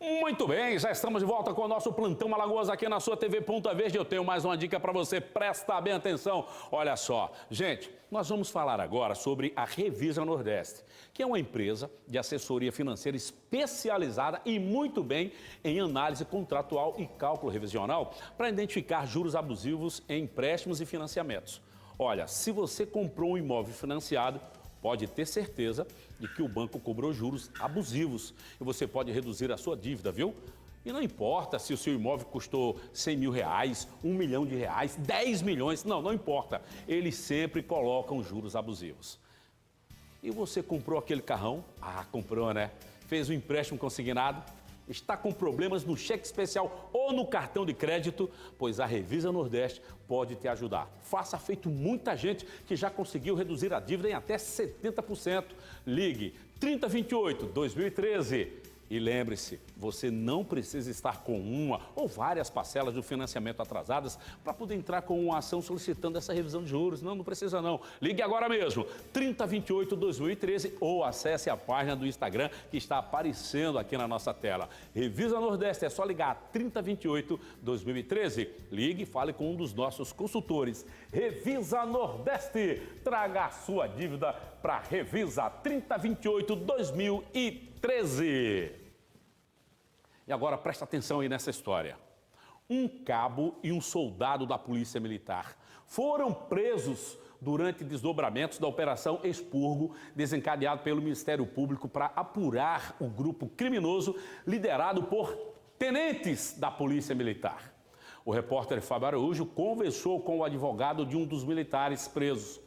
Muito bem, já estamos de volta com o nosso Plantão Alagoas aqui na sua TV Ponta Verde. Eu tenho mais uma dica para você, presta bem atenção. Olha só, gente, nós vamos falar agora sobre a Revisa Nordeste, que é uma empresa de assessoria financeira especializada e muito bem em análise contratual e cálculo revisional para identificar juros abusivos em empréstimos e financiamentos. Olha, se você comprou um imóvel financiado, pode ter certeza de que o banco cobrou juros abusivos e você pode reduzir a sua dívida, viu? E não importa se o seu imóvel custou 100 mil reais, 1 milhão de reais, 10 milhões, não importa. Eles sempre colocam juros abusivos. E você comprou aquele carrão? Ah, comprou, né? Fez um empréstimo consignado? Está com problemas no cheque especial ou no cartão de crédito? Pois a Revisa Nordeste pode te ajudar. Faça feito muita gente que já conseguiu reduzir a dívida em até 70%. Ligue 3028-2013. E lembre-se, você não precisa estar com uma ou várias parcelas do financiamento atrasadas para poder entrar com uma ação solicitando essa revisão de juros. Não precisa não. Ligue agora mesmo, 3028-2013 ou acesse a página do Instagram que está aparecendo aqui na nossa tela. Revisa Nordeste, é só ligar 3028-2013. Ligue e fale com um dos nossos consultores. Revisa Nordeste, traga a sua dívida para Revisa 3028-2013. E agora presta atenção aí nessa história. Um cabo e um soldado da Polícia Militar foram presos durante desdobramentos da Operação Expurgo, desencadeado pelo Ministério Público para apurar o grupo criminoso liderado por tenentes da Polícia Militar. O repórter Fábio Araújo conversou com o advogado de um dos militares presos.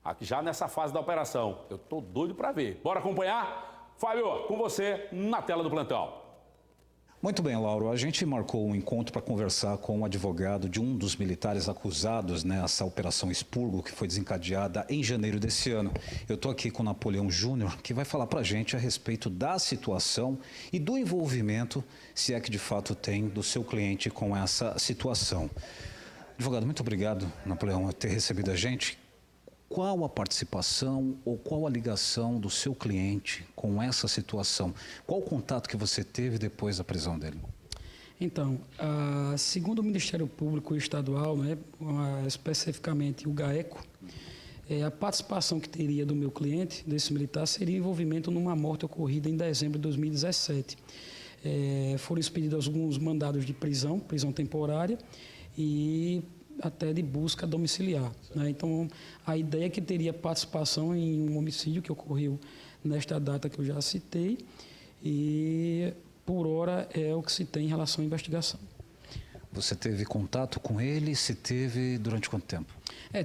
Aqui já nessa fase da operação. Eu tô doido para ver. Bora acompanhar? Fábio, com você na tela do plantão. Muito bem, Lauro. A gente marcou um encontro para conversar com o advogado de um dos militares acusados nessa Operação Expurgo, que foi desencadeada em janeiro desse ano. Eu estou aqui com o Napoleão Júnior, que vai falar para a gente a respeito da situação e do envolvimento, se é que de fato tem, do seu cliente com essa situação. Advogado, muito obrigado, Napoleão, por ter recebido a gente. Qual a participação ou qual a ligação do seu cliente com essa situação? Qual o contato que você teve depois da prisão dele? Então, segundo o Ministério Público Estadual, né, especificamente o GAECO, a participação que teria do meu cliente, desse militar, seria envolvimento numa morte ocorrida em dezembro de 2017. Foram expedidos alguns mandados de prisão temporária e até de busca domiciliar, né? Então, a ideia é que teria participação em um homicídio que ocorreu nesta data que eu já citei e, por hora, é o que se tem em relação à investigação. Você teve contato com ele? Se teve durante quanto tempo?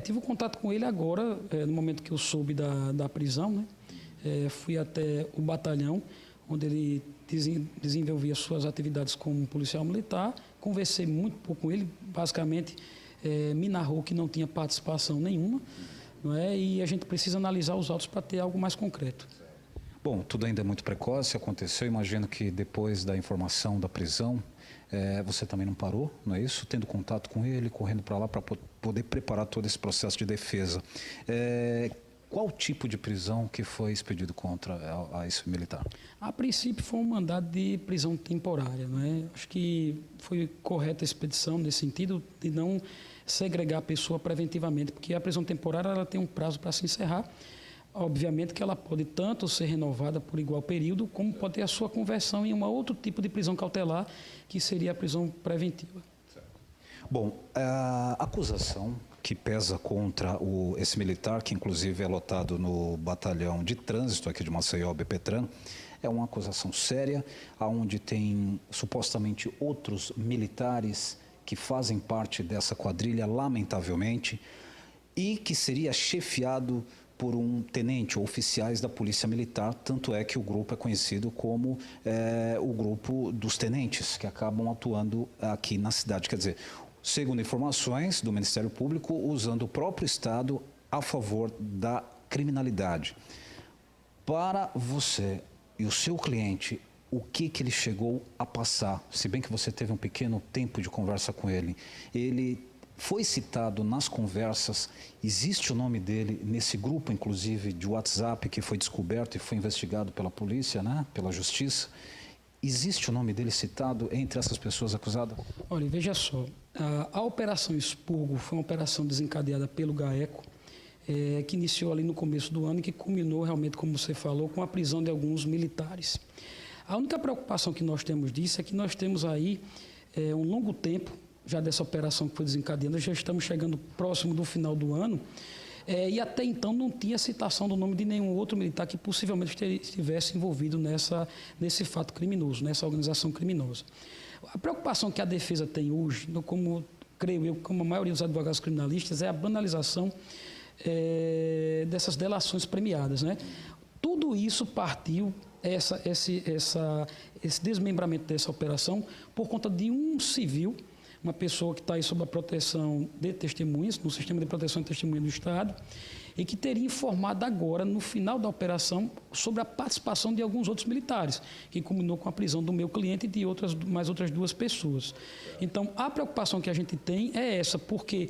Tive contato com ele agora, no momento que eu soube da prisão, né? Fui até o batalhão, onde ele desenvolvia suas atividades como policial militar. Conversei muito pouco com ele, basicamente me narrou que não tinha participação nenhuma, não é? E a gente precisa analisar os autos para ter algo mais concreto. Bom, tudo ainda é muito precoce, aconteceu. Imagino que depois da informação da prisão, você também não parou, não é isso? Tendo contato com ele, correndo para lá para poder preparar todo esse processo de defesa. Qual tipo de prisão que foi expedido contra a esse militar? A princípio foi um mandado de prisão temporária, não é? Acho que foi correta a expedição nesse sentido de não segregar a pessoa preventivamente, porque a prisão temporária ela tem um prazo para se encerrar. Obviamente que ela pode tanto ser renovada por igual período, como pode ter a sua conversão em um outro tipo de prisão cautelar, que seria a prisão preventiva. Bom, a acusação que pesa contra esse militar, que inclusive é lotado no batalhão de trânsito aqui de Maceió, BPTran, é uma acusação séria, onde tem supostamente outros militares que fazem parte dessa quadrilha, lamentavelmente, e que seria chefiado por um tenente ou oficiais da Polícia Militar, tanto é que o grupo é conhecido como o grupo dos tenentes, que acabam atuando aqui na cidade. Quer dizer, segundo informações do Ministério Público, usando o próprio Estado a favor da criminalidade. Para você e o seu cliente, o que ele chegou a passar? Se bem que você teve um pequeno tempo de conversa com ele, ele foi citado nas conversas, existe o nome dele nesse grupo, inclusive, de WhatsApp que foi descoberto e foi investigado pela polícia, né, pela justiça. existe o nome dele citado entre essas pessoas acusadas? Olha, veja só, a Operação Expurgo foi uma operação desencadeada pelo GAECO, que iniciou ali no começo do ano e que culminou realmente, como você falou, com a prisão de alguns militares. A única preocupação que nós temos disso é que nós temos aí um longo tempo já dessa operação que foi desencadeada, já estamos chegando próximo do final do ano, e até então não tinha citação do nome de nenhum outro militar que possivelmente estivesse envolvido nesse fato criminoso, nessa organização criminosa. A preocupação que a defesa tem hoje, como creio eu, como a maioria dos advogados criminalistas, é a banalização dessas delações premiadas, né? Tudo isso partiu, esse desmembramento dessa operação, por conta de um civil, uma pessoa que está aí sob a proteção de testemunhas, no sistema de proteção de testemunhas do Estado, e que teria informado agora, no final da operação, sobre a participação de alguns outros militares, que culminou com a prisão do meu cliente e de mais outras 2 pessoas. Então, a preocupação que a gente tem é essa, porque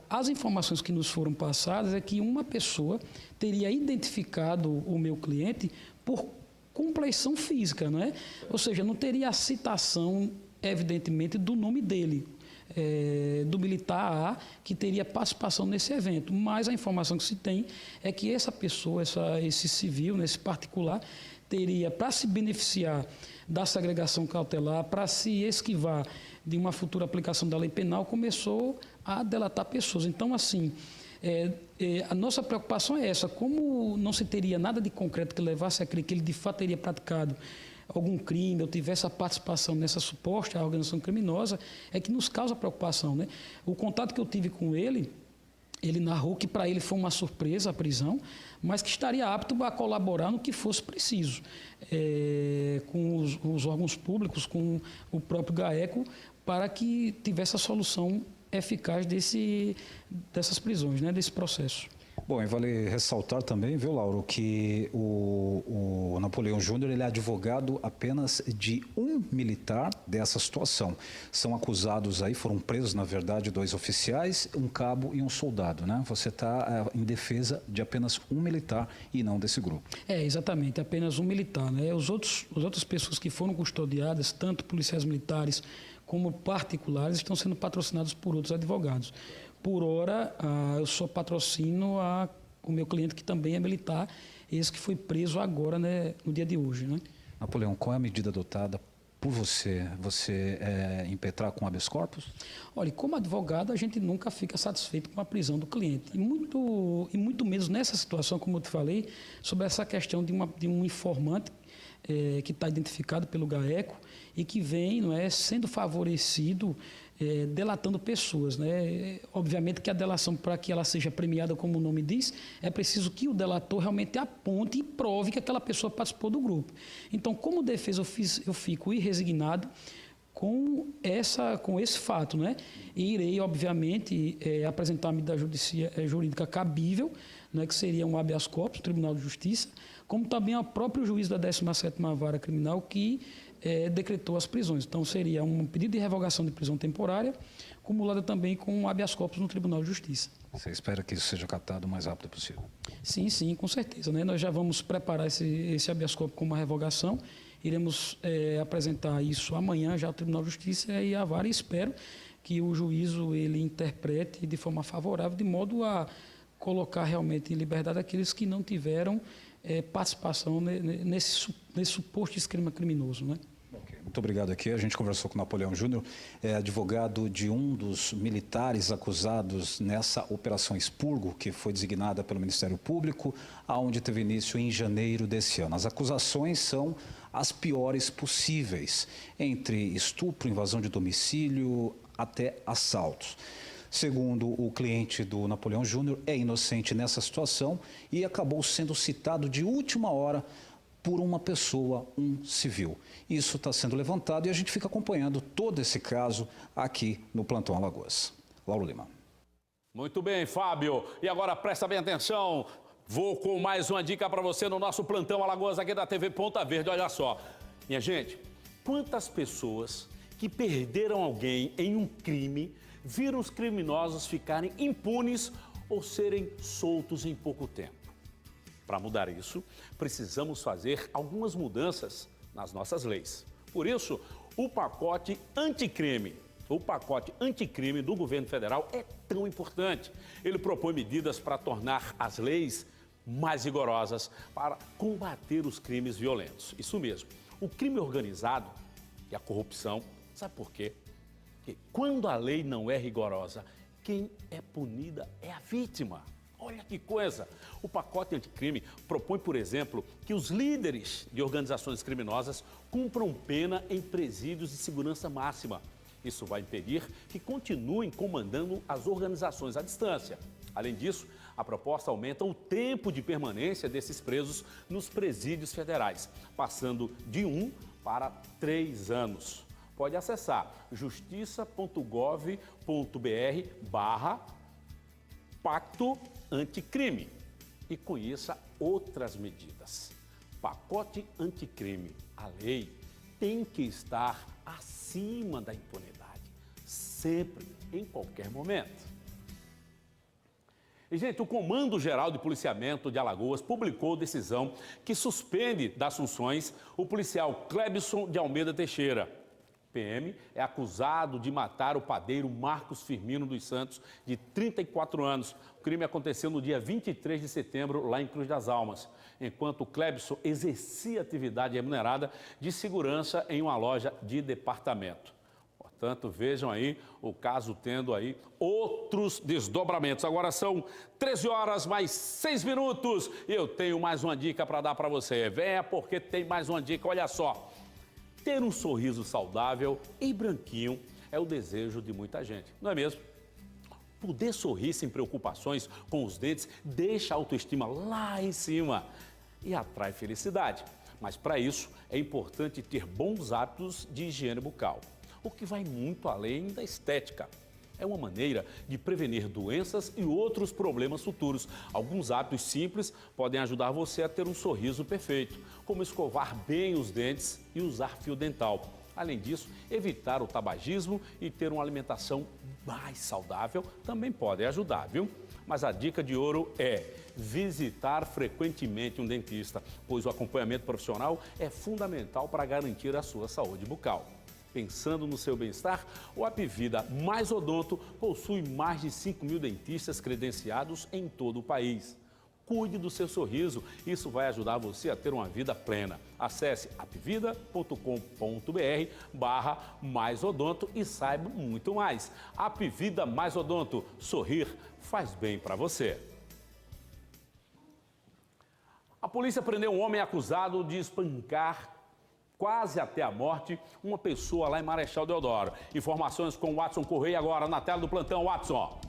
as informações que nos foram passadas é que uma pessoa teria identificado o meu cliente por compleição física, não é? Ou seja, não teria a citação, evidentemente, do nome dele, do militar A, que teria participação nesse evento. Mas a informação que se tem é que essa pessoa, esse civil, esse particular, teria, para se beneficiar da segregação cautelar, para se esquivar de uma futura aplicação da lei penal, começou a delatar pessoas. Então, assim, a nossa preocupação é essa. Como não se teria nada de concreto que levasse a crer que ele, de fato, teria praticado algum crime ou tivesse a participação nessa suposta organização criminosa, é que nos causa preocupação, né? O contato que eu tive com ele narrou que para ele foi uma surpresa a prisão, mas que estaria apto a colaborar no que fosse preciso, com os órgãos públicos, com o próprio GAECO, para que tivesse a solução eficaz dessas prisões, né, desse processo. Bom, e vale ressaltar também, viu, Lauro, que o Napoleão Júnior, ele é advogado apenas de um militar dessa situação. São acusados aí, foram presos, na verdade, 2 oficiais, um cabo e um soldado, né? Você está em defesa de apenas um militar e não desse grupo. Exatamente, apenas um militar, né? As outras pessoas que foram custodiadas, tanto policiais militares como particulares, estão sendo patrocinados por outros advogados. Por hora, eu só patrocino o meu cliente, que também é militar, esse que foi preso agora, né, no dia de hoje, né? Napoleão, qual é a medida adotada por você? Você impetrar com habeas corpus? Olha, como advogado, a gente nunca fica satisfeito com a prisão do cliente. E muito menos nessa situação, como eu te falei, sobre essa questão de um informante que está identificado pelo GAECO e que vem, não é, sendo favorecido, delatando pessoas, né? Obviamente que a delação, para que ela seja premiada, como o nome diz, é preciso que o delator realmente aponte e prove que aquela pessoa participou do grupo. Então, como defesa, eu fico irresignado com esse fato, né? E irei, obviamente, apresentar a medida jurídica cabível, né, que seria um habeas corpus, Tribunal de Justiça, como também o próprio juiz da 17ª Vara Criminal que decretou as prisões. Então, seria um pedido de revogação de prisão temporária, acumulada também com um habeas corpus no Tribunal de Justiça. Você espera que isso seja catado o mais rápido possível? Sim, sim, com certeza, né? Nós já vamos preparar esse habeas corpus com uma revogação, iremos apresentar isso amanhã já ao Tribunal de Justiça e à Vara, e espero que o juízo ele interprete de forma favorável, de modo a colocar realmente em liberdade aqueles que não tiveram participação nesse suposto esquema criminoso, né? Okay, muito obrigado aqui. A gente conversou com o Napoleão Júnior, advogado de um dos militares acusados nessa Operação Expurgo, que foi designada pelo Ministério Público, aonde teve início em janeiro desse ano. As acusações são as piores possíveis, entre estupro, invasão de domicílio, até assaltos. Segundo o cliente do Napoleão Júnior, é inocente nessa situação e acabou sendo citado de última hora por uma pessoa, um civil. Isso está sendo levantado e a gente fica acompanhando todo esse caso aqui no Plantão Alagoas. Lauro Lima. Muito bem, Fábio. E agora presta bem atenção. Vou com mais uma dica para você no nosso Plantão Alagoas aqui da TV Ponta Verde. Olha só. Minha gente, quantas pessoas que perderam alguém em um crime viram os criminosos ficarem impunes ou serem soltos em pouco tempo? Para mudar isso, precisamos fazer algumas mudanças nas nossas leis. Por isso, o pacote anticrime do governo federal é tão importante. Ele propõe medidas para tornar as leis mais rigorosas para combater os crimes violentos. Isso mesmo, o crime organizado e a corrupção. Sabe por quê? Porque quando a lei não é rigorosa, quem é punida é a vítima. Olha que coisa! O pacote anticrime propõe, por exemplo, que os líderes de organizações criminosas cumpram pena em presídios de segurança máxima. Isso vai impedir que continuem comandando as organizações à distância. Além disso, a proposta aumenta o tempo de permanência desses presos nos presídios federais, passando de 1 para 3 anos. Pode acessar justiça.gov.br/pacto anticrime e conheça outras medidas. Pacote anticrime. A lei tem que estar acima da impunidade, sempre, em qualquer momento. E, gente, o Comando Geral de Policiamento de Alagoas publicou decisão que suspende das funções o policial Clebson de Almeida Teixeira. PM é acusado de matar o padeiro Marcos Firmino dos Santos, de 34 anos. O crime aconteceu no dia 23 de setembro, lá em Cruz das Almas, enquanto o Clebson exercia atividade remunerada de segurança em uma loja de departamento. Portanto, vejam aí o caso tendo aí outros desdobramentos. Agora são 13 horas mais 6 minutos e eu tenho mais uma dica para dar para você. Venha porque tem mais uma dica, olha só. Ter um sorriso saudável e branquinho é o desejo de muita gente, não é mesmo? Poder sorrir sem preocupações com os dentes deixa a autoestima lá em cima e atrai felicidade. Mas para isso é importante ter bons hábitos de higiene bucal, o que vai muito além da estética. É uma maneira de prevenir doenças e outros problemas futuros. Alguns hábitos simples podem ajudar você a ter um sorriso perfeito, como escovar bem os dentes e usar fio dental. Além disso, evitar o tabagismo e ter uma alimentação mais saudável também pode ajudar, viu? Mas a dica de ouro é visitar frequentemente um dentista, pois o acompanhamento profissional é fundamental para garantir a sua saúde bucal. Pensando no seu bem-estar, o Apivida Mais Odonto possui mais de 5.000 dentistas credenciados em todo o país. Cuide do seu sorriso, isso vai ajudar você a ter uma vida plena. Acesse apivida.com.br/maisodonto e saiba muito mais. Apivida Mais Odonto, sorrir faz bem para você. A polícia prendeu um homem acusado de espancar quase até a morte uma pessoa lá em Marechal Deodoro. Informações com o Watson Correia agora na tela do plantão. Watson.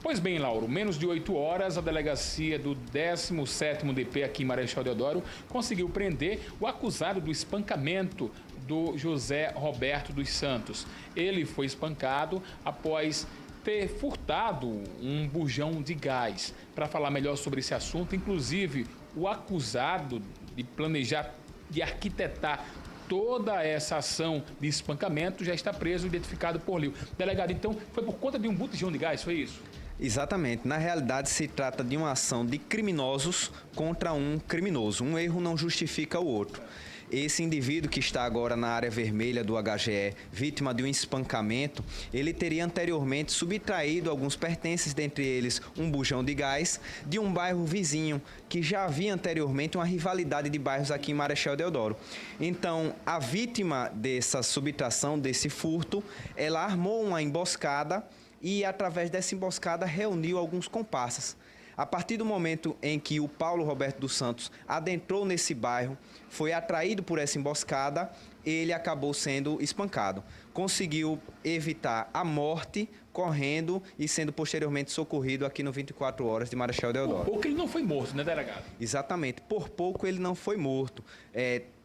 Pois bem, Lauro, menos de 8 horas, a delegacia do 17º DP aqui em Marechal Deodoro conseguiu prender o acusado do espancamento do José Roberto dos Santos. Ele foi espancado após ter furtado um bujão de gás. Para falar melhor sobre esse assunto, inclusive o acusado de planejar, de arquitetar toda essa ação de espancamento já está preso, identificado por Lio. Delegado, então, foi por conta de um botijão de gás, foi isso? Exatamente. Na realidade, se trata de uma ação de criminosos contra um criminoso. Um erro não justifica o outro. Esse indivíduo que está agora na área vermelha do HGE, vítima de um espancamento, ele teria anteriormente subtraído alguns pertences, dentre eles um bujão de gás, de um bairro vizinho, que já havia anteriormente uma rivalidade de bairros aqui em Marechal Deodoro. Então, a vítima dessa subtração, desse furto, ela armou uma emboscada e, através dessa emboscada, reuniu alguns comparsas. A partir do momento em que o Paulo Roberto dos Santos adentrou nesse bairro, foi atraído por essa emboscada, ele acabou sendo espancado. Conseguiu evitar a morte, correndo e sendo posteriormente socorrido aqui no 24 Horas de Marechal Deodoro. Por pouco ele não foi morto, né, delegado? Exatamente, por pouco ele não foi morto.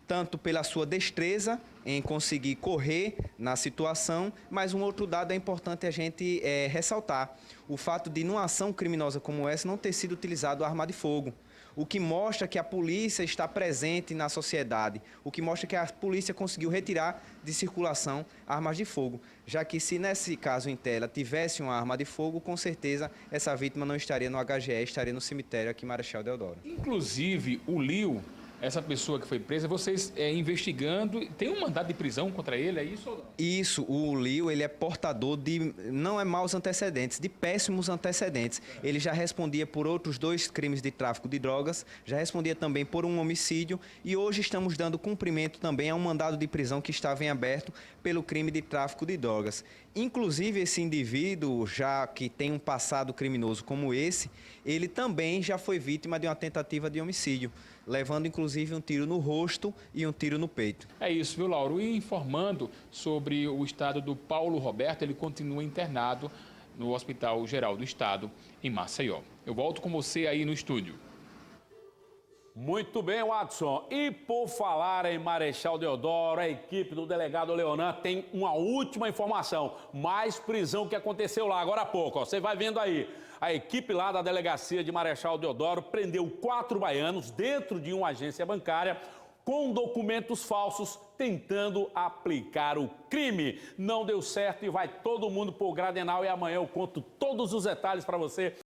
Tanto pela sua destreza em conseguir correr na situação, mas um outro dado é importante a gente ressaltar. O fato de, numa ação criminosa como essa, não ter sido utilizado arma de fogo. O que mostra que a polícia está presente na sociedade. O que mostra que a polícia conseguiu retirar de circulação armas de fogo. Já que se nesse caso em tela tivesse uma arma de fogo, com certeza essa vítima não estaria no HGE, estaria no cemitério aqui em Marechal Deodoro. Inclusive, o Lio essa pessoa que foi presa, vocês investigando, tem um mandado de prisão contra ele, é isso ou não? Isso, o Lio, ele é portador de, não é maus antecedentes, de péssimos antecedentes. Ele já respondia por outros 2 crimes de tráfico de drogas, já respondia também por um homicídio e hoje estamos dando cumprimento também a um mandado de prisão que estava em aberto pelo crime de tráfico de drogas. Inclusive, esse indivíduo, já que tem um passado criminoso como esse, ele também já foi vítima de uma tentativa de homicídio, levando inclusive um tiro no rosto e um tiro no peito. É isso, viu, Lauro? E informando sobre o estado do Paulo Roberto, ele continua internado no Hospital Geral do Estado, em Maceió. Eu volto com você aí no estúdio. Muito bem, Watson. E por falar em Marechal Deodoro, a equipe do delegado Leonan tem uma última informação. Mais prisão que aconteceu lá agora há pouco. Ó. Você vai vendo aí. A equipe lá da delegacia de Marechal Deodoro prendeu 4 baianos dentro de uma agência bancária com documentos falsos tentando aplicar o crime. Não deu certo e vai todo mundo pro Gradenal e amanhã eu conto todos os detalhes para você.